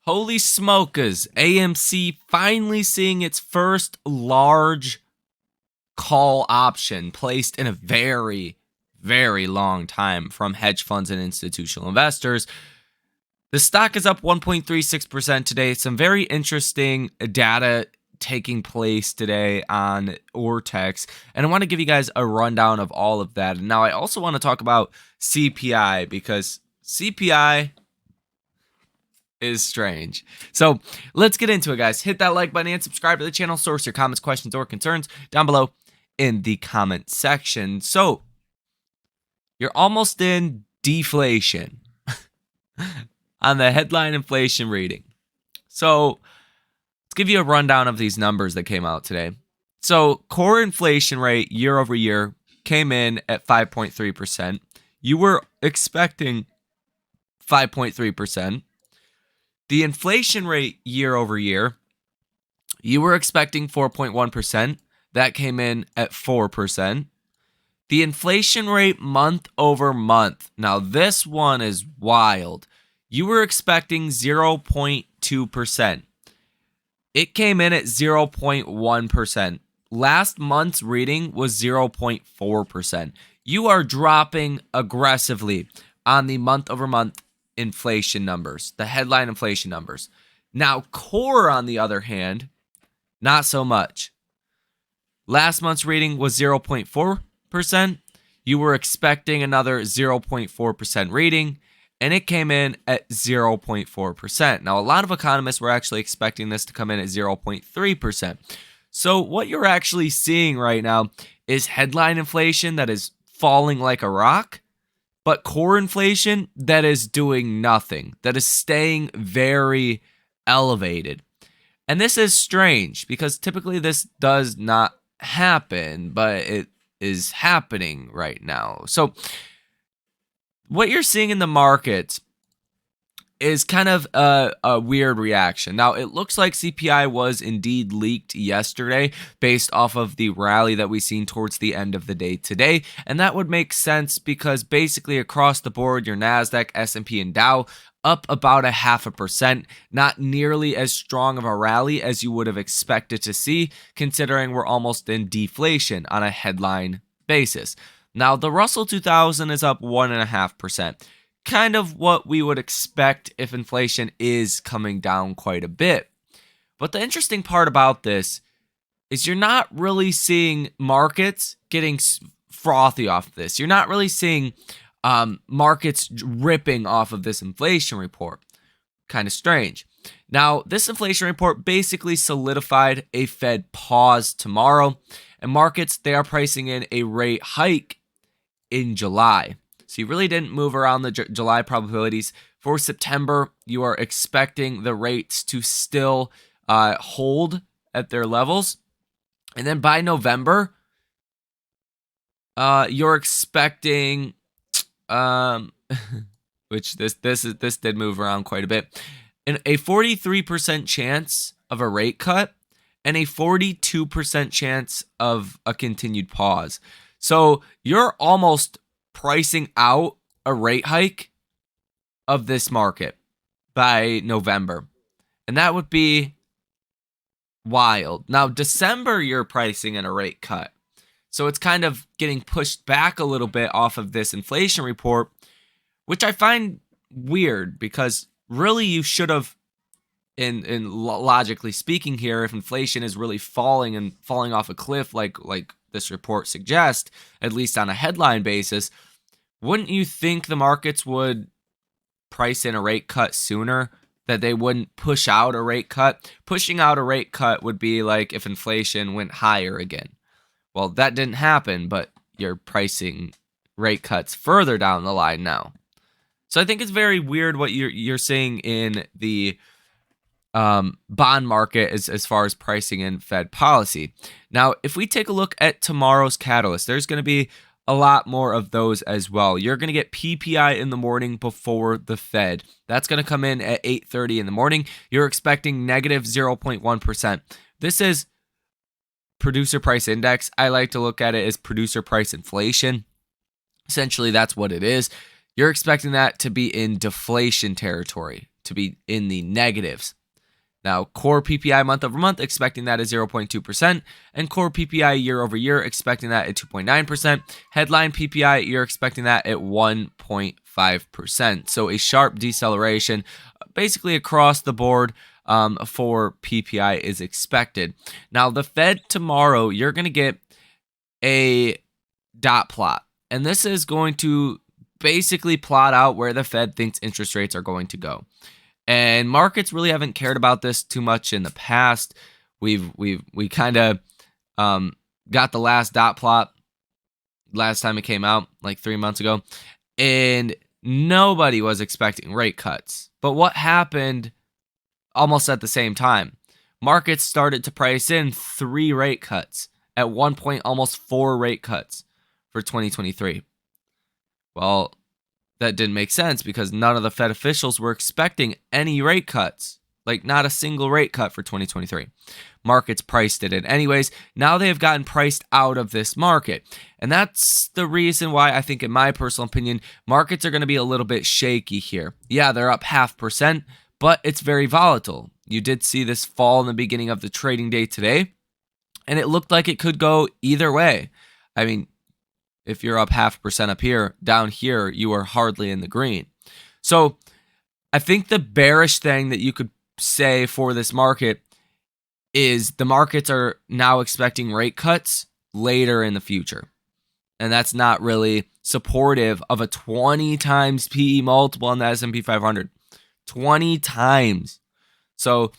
Holy smokers, AMC finally seeing its first large call option placed in a very, very long time from hedge funds and institutional investors. The stock is up 1.36% today. Some very interesting data taking place today on Ortex, and I want to give you guys a rundown of all of that. And now I also want to talk about CPI because CPI is strange. So let's get into it, guys. Hit that like button and subscribe to the channel. Source your comments, questions, or concerns down below in the comment section. So you're almost in deflation on the headline inflation reading. So let's give you a rundown of these numbers that came out today. So core inflation rate year over year came in at 5.3%. You were expecting 5.3%. The inflation rate year over year, you were expecting 4.1%. That came in at 4%. The inflation rate month over month. Now, this one is wild. You were expecting 0.2%. It came in at 0.1%. Last month's reading was 0.4%. You are dropping aggressively on the month over month inflation numbers, the headline inflation numbers. Now, core, on the other hand, not so much. Last month's reading was 0.4%. You were expecting another 0.4% reading, and it came in at 0.4%. Now, a lot of economists were actually expecting this to come in at 0.3%. So what you're actually seeing right now is headline inflation that is falling like a rock, but core inflation that is doing nothing, that is staying very elevated. And this is strange because typically this does not happen, but it is happening right now. So what you're seeing in the market is kind of a weird reaction. Now, it looks like CPI was indeed leaked yesterday based off of the rally that we've seen towards the end of the day today. And that would make sense because basically across the board, your NASDAQ, S&P, and Dow up about 0.5%, not nearly as strong of a rally as you would have expected to see, considering we're almost in deflation on a headline basis. Now, the Russell 2000 is up 1.5%. Kind of what we would expect if inflation is coming down quite a bit. But the interesting part about this is you're not really seeing markets getting frothy off of this. You're not really seeing markets ripping off of this inflation report. Kind of strange. Now, this inflation report basically solidified a Fed pause tomorrow, and markets, they are pricing in a rate hike in July. So you really didn't move around the July probabilities. For September, you are expecting the rates to still hold at their levels. And then by November, you're expecting, which this did move around quite a bit, and a 43% chance of a rate cut and a 42% chance of a continued pause. So you're almost pricing out a rate hike of this market by November. And that would be wild. Now, December, you're pricing in a rate cut. So it's kind of getting pushed back a little bit off of this inflation report, which I find weird because really you should have, in logically speaking here, if inflation is really falling and falling off a cliff like this report suggests, at least on a headline basis, wouldn't you think the markets would price in a rate cut sooner, that they wouldn't push out a rate cut? Pushing out a rate cut would be like if inflation went higher again. Well, that didn't happen, but you're pricing rate cuts further down the line now. So I think it's very weird what you're seeing in the bond market as far as pricing in Fed policy. Now, if we take a look at tomorrow's catalyst, there's going to be a lot more of those as well. You're going to get PPI in the morning before the Fed. That's going to come in at 8:30 in the morning. You're expecting negative 0.1%. This is producer price index. I like to look at it as producer price inflation. Essentially, that's what it is. You're expecting that to be in deflation territory to be in the negatives. Now, core PPI month over month, expecting that at 0.2%, and core PPI year over year, expecting that at 2.9%. Headline PPI, you're expecting that at 1.5%. So a sharp deceleration, basically across the board for PPI is expected. Now, the Fed tomorrow, you're going to get a dot plot, and this is going to basically plot out where the Fed thinks interest rates are going to go. And markets really haven't cared about this too much in the past. We kind of got the last dot plot last time it came out, like 3 months ago, and nobody was expecting rate cuts. But what happened almost at the same time? Markets started to price in 3 rate cuts. At one point, almost 4 rate cuts for 2023. Well, that didn't make sense because none of the Fed officials were expecting any rate cuts, like not a single rate cut for 2023. Markets priced it in anyways. Now they have gotten priced out of this market. And that's the reason why I think, in my personal opinion, markets are going to be a little bit shaky here. Yeah, they're up 0.5%, but it's very volatile. You did see this fall in the beginning of the trading day today, and it looked like it could go either way. I mean, if you're up 0.5% up here, down here, you are hardly in the green. So I think the bearish thing that you could say for this market is the markets are now expecting rate cuts later in the future. And that's not really supportive of a 20 times PE multiple on the S&P 500. 20 times. So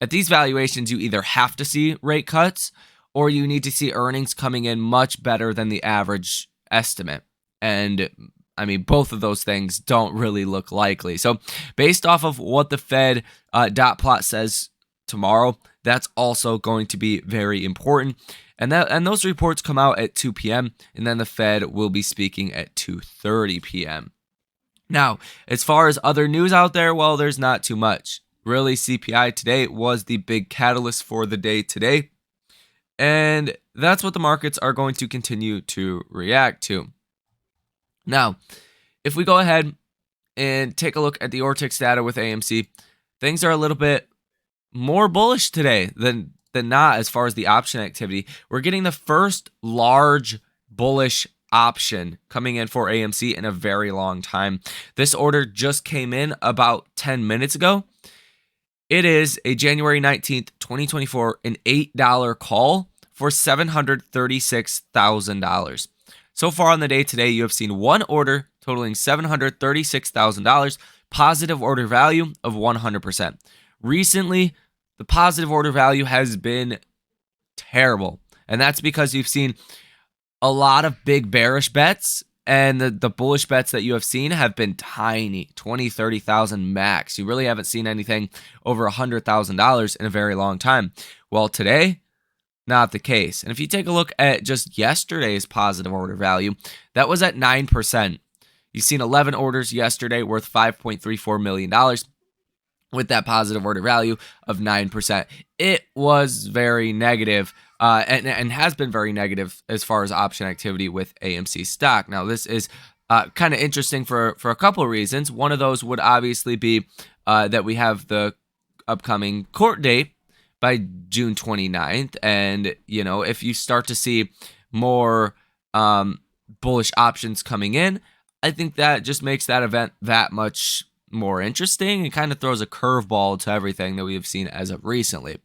at these valuations, you either have to see rate cuts or you need to see earnings coming in much better than the average estimate. And I mean, both of those things don't really look likely. So based off of what the Fed dot plot says tomorrow, that's also going to be very important. And those reports come out at 2 p.m. and then the Fed will be speaking at 2:30 p.m. Now, as far as other news out there, well, there's not too much. Really, CPI today was the big catalyst for the day today. And that's what the markets are going to continue to react to. Now, if we go ahead and take a look at the Ortex data with AMC, things are a little bit more bullish today than not as far as the option activity. We're getting the first large bullish option coming in for AMC in a very long time. This order just came in about 10 minutes ago. It is a January 19th, 2024, an $8 call for $736,000. So far on the day today, you have seen one order totaling $736,000, positive order value of 100%. Recently, the positive order value has been terrible, and that's because you've seen a lot of big bearish bets, and the bullish bets that you have seen have been tiny, 20, 30,000 max. You really haven't seen anything over $100,000 in a very long time. Well, today, not the case. And if you take a look at just yesterday's positive order value, that was at 9%. You've seen 11 orders yesterday worth $5.34 million with that positive order value of 9%. It was very negative. And has been very negative as far as option activity with AMC stock. Now, this is kind of interesting for a couple of reasons. One of those would obviously be that we have the upcoming court date by June 29th. And, you know, if you start to see more bullish options coming in, I think that just makes that event that much more interesting and kind of throws a curveball to everything that we have seen as of recently.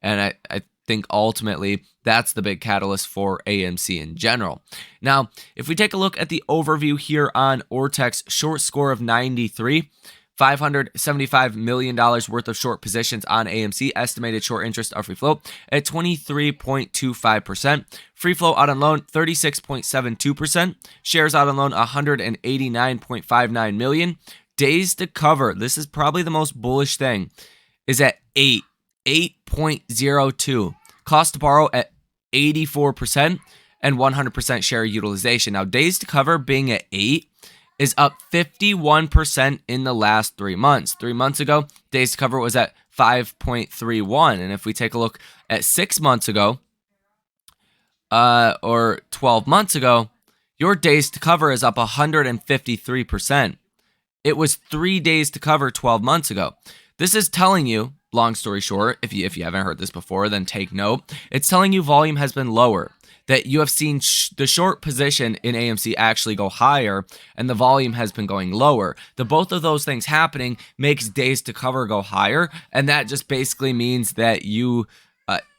And I think ultimately that's the big catalyst for AMC in general. Now, if we take a look at the overview here on Ortex, short score of 93, $575 million worth of short positions on AMC, estimated short interest of free float at 23.25%. Free float out on loan, 36.72%. Shares out on loan, 189.59 million. Days to cover, this is probably the most bullish thing, is at 8.02. Cost to borrow at 84% and 100% share utilization. Now, days to cover being at 8 is up 51% in the last 3 months. 3 months ago, days to cover was at 5.31. And if we take a look at 6 months ago, or 12 months ago, your days to cover is up 153%. it was 3 days to cover 12 months ago. This is telling you, long story short, if you haven't heard this before, then take note. It's telling you volume has been lower, that you have seen the short position in AMC actually go higher and the volume has been going lower. The both of those things happening makes days to cover go higher, and that just basically means that you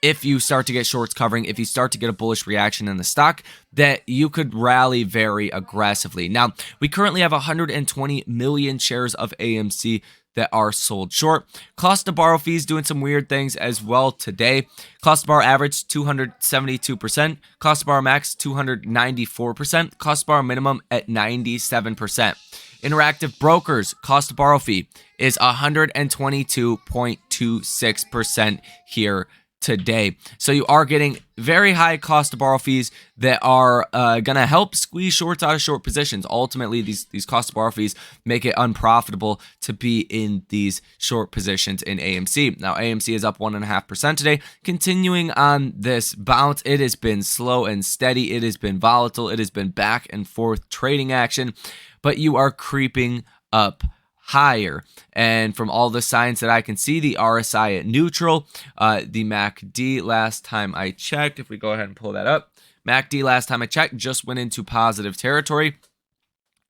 if you start to get shorts covering, if you start to get a bullish reaction in the stock, that you could rally very aggressively. Now, we currently have 120 million shares of AMC that are sold short. Cost to borrow fees doing some weird things as well today. Cost to borrow average 272%. Cost to borrow max 294%. Cost to borrow minimum at 97%. Interactive brokers cost to borrow fee is 122.26% here today. So you are getting very high cost to borrow fees that are going to help squeeze shorts out of short positions. Ultimately, these cost to borrow fees make it unprofitable to be in these short positions in AMC. Now, AMC is up 1.5% today. Continuing on this bounce, it has been slow and steady. It has been volatile. It has been back and forth trading action, but you are creeping up higher. And from all the signs that I can see, the RSI at neutral, the MACD last time I checked, if we go ahead and pull that up, MACD last time I checked just went into positive territory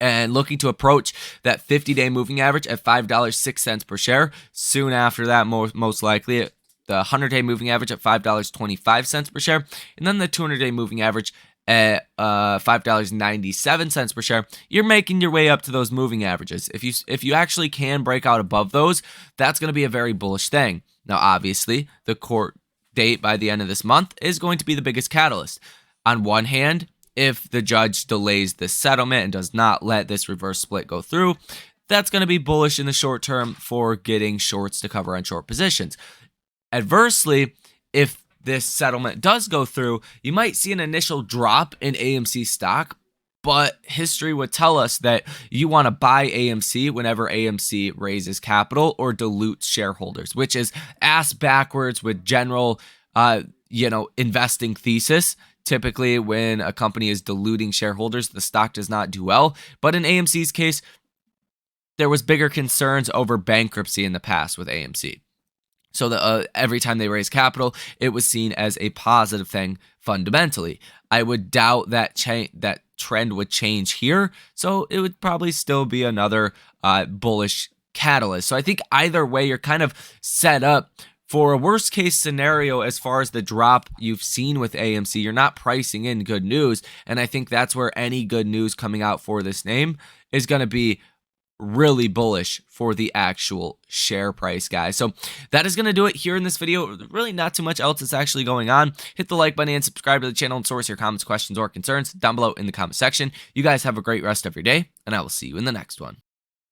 and looking to approach that 50-day moving average at $5.06 per share. Soon after that, most likely, the 100-day moving average at $5.25 per share, and then the 200-day moving average at $5.97 per share. You're making your way up to those moving averages. If you actually can break out above those, that's going to be a very bullish thing. Now, obviously, the court date by the end of this month is going to be the biggest catalyst. On one hand, if the judge delays the settlement and does not let this reverse split go through, that's going to be bullish in the short term for getting shorts to cover on short positions. Adversely, if this settlement does go through, you might see an initial drop in AMC stock, but history would tell us that you want to buy AMC whenever AMC raises capital or dilutes shareholders, which is ass backwards with general, investing thesis. Typically, when a company is diluting shareholders, the stock does not do well. But in AMC's case, there was bigger concerns over bankruptcy in the past with AMC. So every time they raise capital, it was seen as a positive thing fundamentally. I would doubt that that trend would change here, so it would probably still be another bullish catalyst. So I think either way, you're kind of set up for a worst case scenario as far as the drop you've seen with AMC. You're not pricing in good news, and I think that's where any good news coming out for this name is going to be really bullish for the actual share price, guys. So that is going to do it here in this video. Really not too much else is actually going on. Hit the like button and subscribe to the channel and source your comments, questions, or concerns down below in the comment section. You guys have a great rest of your day, and I will see you in the next one.